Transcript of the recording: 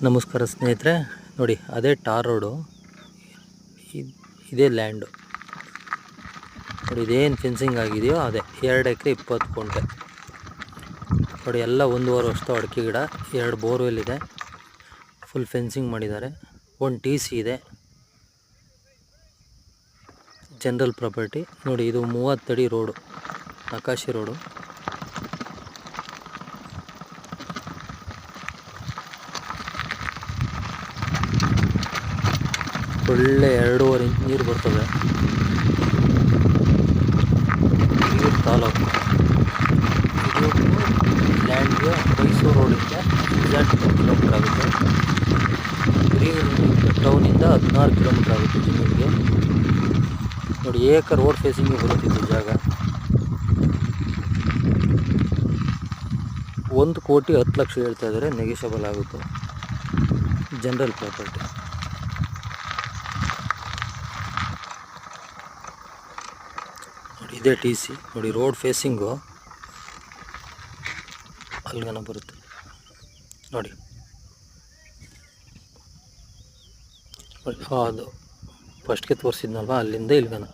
ನಮಸ್ಕಾರ ಸ್ನೇಹಿತರೆ, ನೋಡಿ ಅದೇ ಟಾರ್ ರೋಡು, ಇದೇ ಲ್ಯಾಂಡು ನೋಡಿ. ಇದೇನು ಫೆನ್ಸಿಂಗ್ ಆಗಿದೆಯೋ ಅದೇ 2 ಎಕರೆ 20 ಗುಂಟೆ ನೋಡಿ. ಎಲ್ಲ 1.5 ವರ್ಷದ ಅಡಿಕೆ ಗಿಡ, 2 ಬೋರ್ವೆಲ್ ಇದೆ, ಫುಲ್ ಫೆನ್ಸಿಂಗ್ ಮಾಡಿದ್ದಾರೆ. 1 TC ಇದೆ, ಜನರಲ್ ಪ್ರಾಪರ್ಟಿ ನೋಡಿ. ಇದು 30 ಅಡಿ ರೋಡು, ನಕಾಶಿ ರೋಡು. ಒಳ್ಳೆ 2.5 ಇಂಚ್ ನೀರು ಬರ್ತದೆ. ನೀರು ತಾಲೂಕು ಇದು ಲ್ಯಾಂಡ್ಗೆ ಮೈಸೂರು ರೋಡಿಂದ ಎಕ್ಸಾಕ್ಟ್ 10 ಕಿಲೋಮೀಟ್ರ್ ಆಗುತ್ತೆ. ಟೌನಿಂದ 16 ಕಿಲೋಮೀಟ್ರ್ ಆಗುತ್ತೆ ಜಮೀನಿಗೆ. ನೋಡಿ, ಏಕರ್ ರೋಡ್ ಫೇಸಿಂಗ್ಗೆ ಬರುತ್ತಿದ್ದು ಜಾಗ. 1,10,00,000 ಹೇಳ್ತಾ ಇದ್ದಾರೆ, ನೆಗೆಷಬಲ್ ಆಗುತ್ತೆ. ಜನರಲ್ ಪ್ರಾಪರ್ಟಿ ನೋಡಿ. ಇದೇ TC ನೋಡಿ. ರೋಡ್ ಫೇಸಿಂಗು ಅಲ್ಲಿಗನ ಬರುತ್ತೆ ನೋಡಿ. ಅದು ಫಸ್ಟ್ಗೆ ತೋರಿಸಿದ್ನಲ್ವ, ಅಲ್ಲಿಂದ ಇಲ್ಲಿಗನ